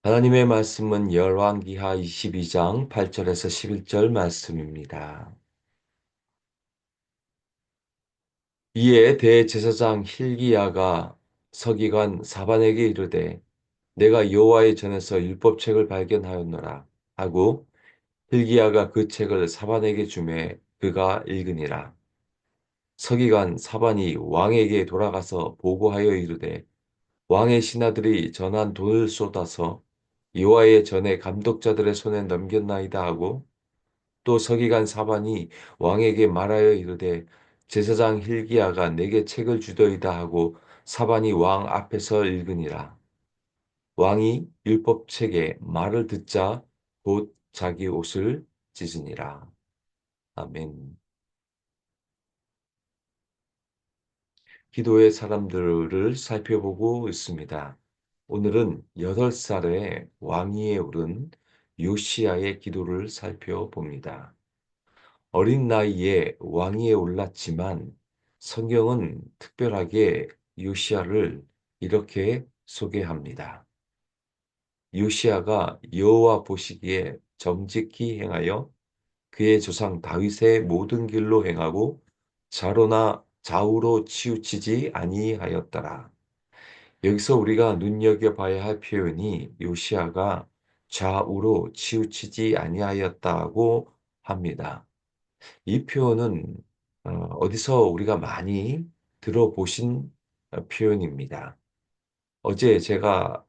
하나님의 말씀은 열왕기하 22장 8절에서 11절 말씀입니다. 이에 대제사장 hil기야가 서기관 사반에게 이르되 내가 여호와의 전에서 율법책을 발견하였노라 하고 hil기야가 그 책을 사반에게 주매 그가 읽으니라. 서기관 사반이 왕에게 돌아가서 보고하여 이르되 왕의 신하들이 전한 돈을 쏟아서 여호와의 전에 감독자들의 손에 넘겼나이다 하고 또 서기관 사반이 왕에게 말하여 이르되 제사장 hil기야가 내게 책을 주더이다 하고 사반이 왕 앞에서 읽으니라. 왕이 율법책에 말을 듣자 곧 자기 옷을 찢으니라. 아멘. 기도의 사람들을 살펴보고 있습니다. 오늘은 8살의 왕위에 오른 요시야의 기도를 살펴봅니다. 어린 나이에 왕위에 올랐지만 성경은 특별하게 요시야를 이렇게 소개합니다. 요시야가 여호와 보시기에 정직히 행하여 그의 조상 다윗의 모든 길로 행하고 좌로나 좌우로 치우치지 아니하였더라. 여기서 우리가 눈여겨봐야 할 표현이 요시야가 좌우로 치우치지 아니하였다고 합니다. 이 표현은 어디서 우리가 많이 들어보신 표현입니다. 어제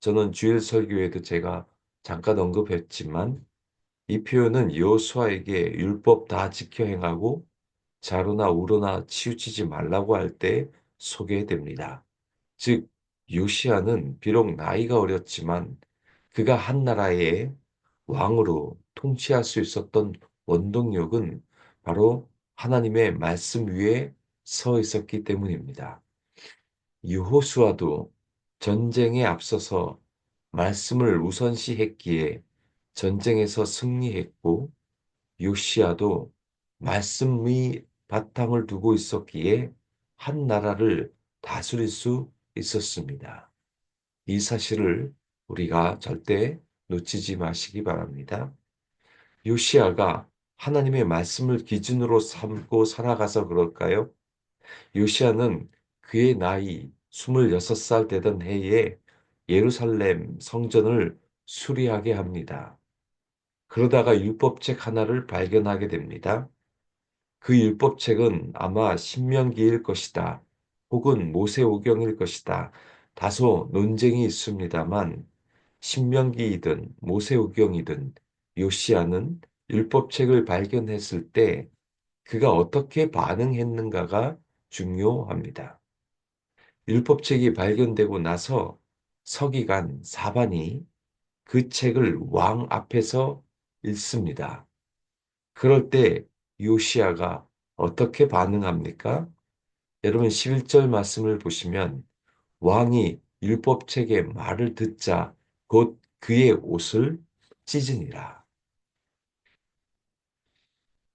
저는 주일 설교에도 제가 잠깐 언급했지만 이 표현은 여호수아에게 율법 다 지켜 행하고 좌로나 우로나 치우치지 말라고 할 때 소개됩니다. 즉 요시야는 비록 나이가 어렸지만 그가 한 나라의 왕으로 통치할 수 있었던 원동력은 바로 하나님의 말씀 위에 서 있었기 때문입니다. 여호수아도 전쟁에 앞서서 말씀을 우선시했기에 전쟁에서 승리했고 요시야도 말씀의 바탕을 두고 있었기에 한 나라를 다스릴 수 있었습니다. 이 사실을 우리가 절대 놓치지 마시기 바랍니다. 요시야가 하나님의 말씀을 기준으로 삼고 살아가서 그럴까요? 요시야는 그의 나이 26살 되던 해에 예루살렘 성전을 수리하게 합니다. 그러다가 율법책 하나를 발견하게 됩니다. 그 율법책은 아마 신명기일 것이다. 혹은 모세오경일 것이다. 다소 논쟁이 있습니다만 신명기이든 모세오경이든 요시야는 율법책을 발견했을 때 그가 어떻게 반응했는가가 중요합니다. 율법책이 발견되고 나서 서기관 사반이 그 책을 왕 앞에서 읽습니다. 그럴 때 요시야가 어떻게 반응합니까? 여러분 11절 말씀을 보시면 왕이 율법책의 말을 듣자 곧 그의 옷을 찢으니라.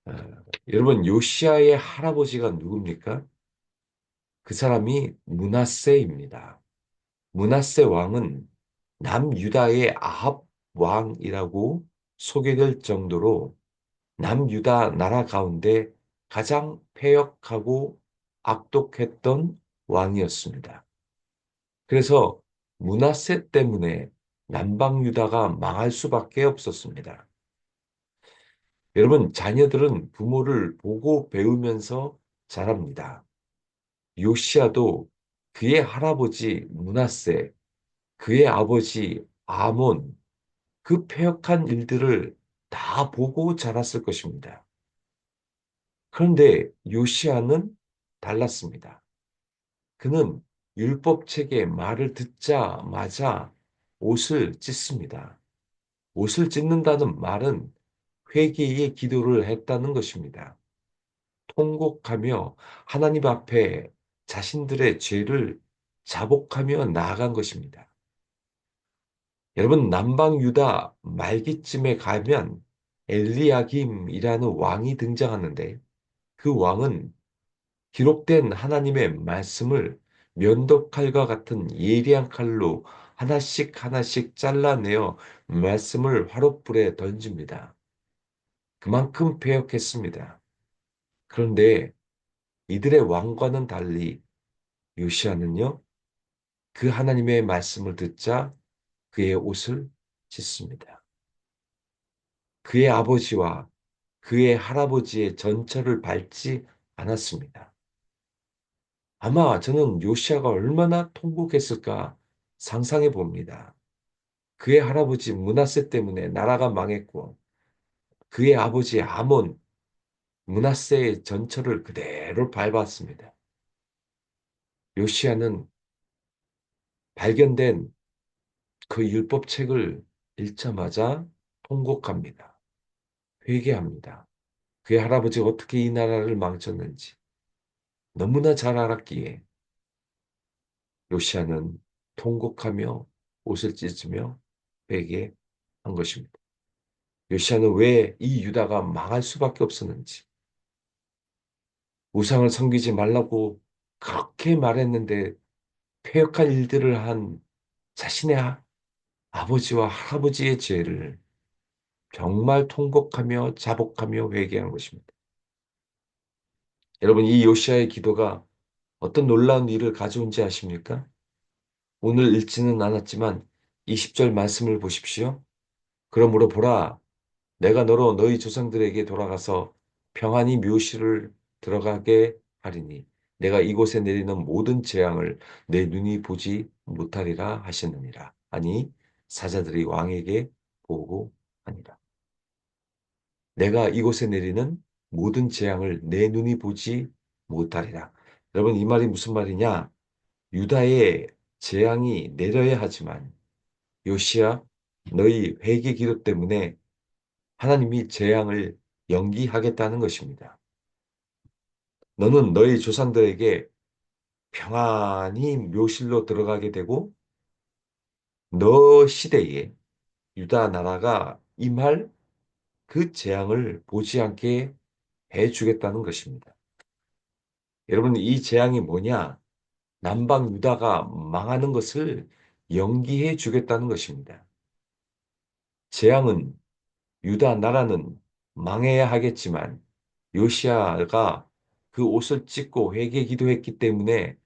어, 여러분 요시야의 할아버지가 누굽니까? 그 사람이 므낫세입니다. 므낫세 왕은 남유다의 아합 왕이라고 소개될 정도로 남유다 나라 가운데 가장 패역하고 악독했던 왕이었습니다. 그래서 므낫세 때문에 남방 유다가 망할 수밖에 없었습니다. 여러분, 자녀들은 부모를 보고 배우면서 자랍니다. 요시야도 그의 할아버지 므낫세, 그의 아버지 아몬, 그 패역한 일들을 다 보고 자랐을 것입니다. 그런데 요시야는 달랐습니다. 그는 율법책의 말을 듣자마자 옷을 찢습니다. 옷을 찢는다는 말은 회개의 기도를 했다는 것입니다. 통곡하며 하나님 앞에 자신들의 죄를 자복하며 나아간 것입니다. 여러분, 남방 유다 말기쯤에 가면 엘리야김이라는 왕이 등장하는데 그 왕은 기록된 하나님의 말씀을 면도칼과 같은 예리한 칼로 하나씩 하나씩 잘라내어 말씀을 화롯불에 던집니다. 그만큼 패역했습니다. 그런데 이들의 왕과는 달리 요시아는요, 그 하나님의 말씀을 듣자 그의 옷을 찢습니다. 그의 아버지와 그의 할아버지의 전처를 밟지 않았습니다. 아마 저는 요시아가 얼마나 통곡했을까 상상해 봅니다. 그의 할아버지 므낫세 때문에 나라가 망했고 그의 아버지 아몬 므낫세의 전처를 그대로 밟았습니다. 요시아는 발견된 그 율법책을 읽자마자 통곡합니다. 회개합니다. 그의 할아버지가 어떻게 이 나라를 망쳤는지 너무나 잘 알았기에 요시아는 통곡하며 옷을 찢으며 회개한 것입니다. 요시아는 왜 이 유다가 망할 수밖에 없었는지, 우상을 섬기지 말라고 그렇게 말했는데 패역할 일들을 한 자신의 아버지와 할아버지의 죄를 정말 통곡하며 자복하며 회개한 것입니다. 여러분, 이 요시아의 기도가 어떤 놀라운 일을 가져온지 아십니까? 오늘 읽지는 않았지만 20절 말씀을 보십시오. 그러므로 보라, 내가 너로 너희 조상들에게 돌아가서 평안히 묘실을 들어가게 하리니 내가 이곳에 내리는 모든 재앙을 내 눈이 보지 못하리라 하셨느니라. 아니, 사자들이 왕에게 보고하니라. 내가 이곳에 내리는 모든 재앙을 내 눈이 보지 못하리라. 여러분, 이 말이 무슨 말이냐? 유다의 재앙이 내려야 하지만 요시야, 너희 회개 기도 때문에 하나님이 재앙을 연기하겠다는 것입니다. 너는 너희 조상들에게 평안히 묘실로 들어가게 되고 너 시대에 유다 나라가 임할 그 재앙을 보지 않게 해주겠다는 것입니다. 여러분, 이 재앙이 뭐냐? 남방 유다가 망하는 것을 연기해 주겠다는 것입니다. 재앙은 유다 나라는 망해야 하겠지만 요시아가 그 옷을 찢고 회개 기도했기 때문에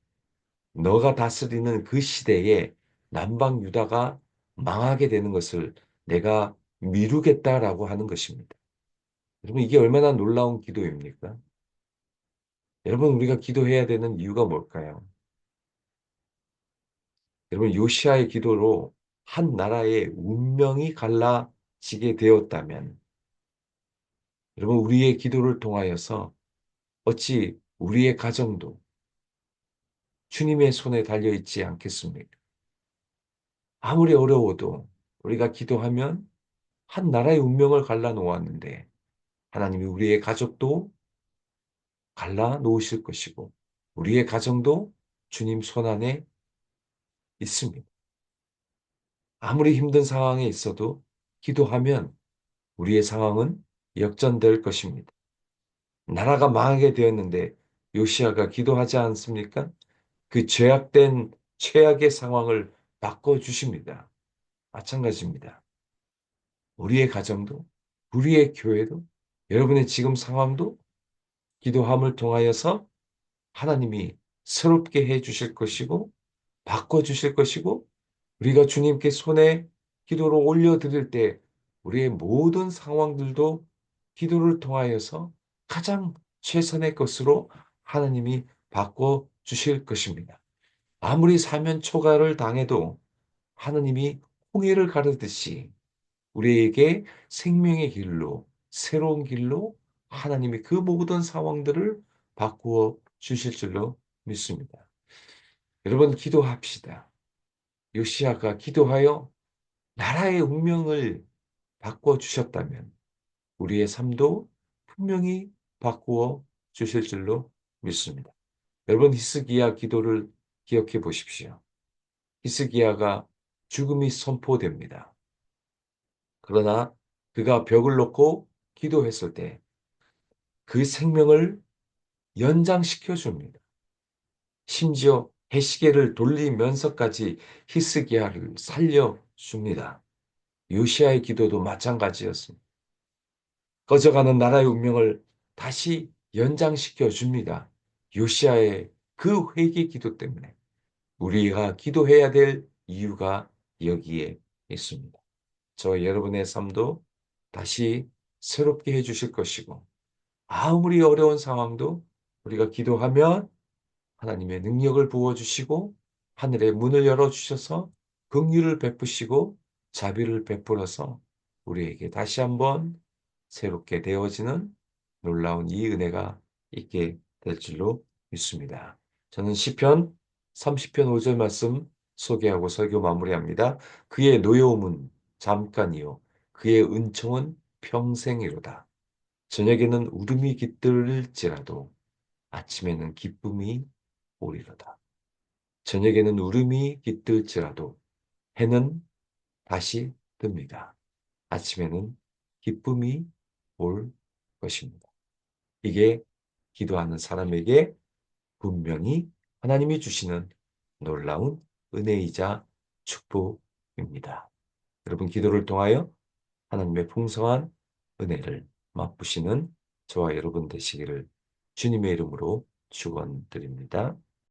너가 다스리는 그 시대에 남방 유다가 망하게 되는 것을 내가 미루겠다라고 하는 것입니다. 여러분, 이게 얼마나 놀라운 기도입니까? 여러분, 우리가 기도해야 되는 이유가 뭘까요? 여러분, 요시아의 기도로 한 나라의 운명이 갈라지게 되었다면 여러분, 우리의 기도를 통하여서 어찌 우리의 가정도 주님의 손에 달려있지 않겠습니까? 아무리 어려워도 우리가 기도하면 한 나라의 운명을 갈라놓았는데 하나님이 우리의 가족도 갈라놓으실 것이고 우리의 가정도 주님 손 안에 있습니다. 아무리 힘든 상황에 있어도 기도하면 우리의 상황은 역전될 것입니다. 나라가 망하게 되었는데 요시아가 기도하지 않습니까? 그 죄악된 최악의 상황을 바꿔주십니다. 마찬가지입니다. 우리의 가정도, 우리의 교회도, 여러분의 지금 상황도 기도함을 통하여서 하나님이 새롭게 해 주실 것이고, 바꿔 주실 것이고, 우리가 주님께 손에 기도를 올려드릴 때 우리의 모든 상황들도 기도를 통하여서 가장 최선의 것으로 하나님이 바꿔 주실 것입니다. 아무리 사면 초가를 당해도 하나님이 홍해를 가르듯이 우리에게 생명의 길로, 새로운 길로 하나님이 그 모든 상황들을 바꾸어 주실 줄로 믿습니다. 여러분, 기도합시다. 요시아가 기도하여 나라의 운명을 바꾸어 주셨다면 우리의 삶도 분명히 바꾸어 주실 줄로 믿습니다. 여러분, 히스기야 기도를 기억해 보십시오. 히스기야가 죽음이 선포됩니다. 그러나 그가 벽을 놓고 기도했을 때 그 생명을 연장시켜 줍니다. 심지어 해시계를 돌리면서까지 히스기야를 살려줍니다. 요시아의 기도도 마찬가지였습니다. 꺼져가는 나라의 운명을 다시 연장시켜 줍니다. 요시아의 그 회개 기도 때문에 우리가 기도해야 될 이유가 여기에 있습니다. 저 여러분의 삶도 다시 새롭게 해주실 것이고, 아무리 어려운 상황도 우리가 기도하면 하나님의 능력을 부어주시고 하늘의 문을 열어주셔서 긍휼을 베푸시고 자비를 베풀어서 우리에게 다시 한번 새롭게 되어지는 놀라운 이 은혜가 있게 될 줄로 믿습니다. 저는 시편 30편 5절 말씀 소개하고 설교 마무리합니다. 그의 노여움은 잠깐이요 그의 은총은 평생이로다. 저녁에는 울음이 깃들일지라도 아침에는 기쁨이 오리로다. 저녁에는 울음이 깃들지라도 해는 다시 뜹니다. 아침에는 기쁨이 올 것입니다. 이게 기도하는 사람에게 분명히 하나님이 주시는 놀라운 은혜이자 축복입니다. 여러분 기도를 통하여 하나님의 풍성한 은혜를 맛보시는 저와 여러분 되시기를 주님의 이름으로 축원드립니다.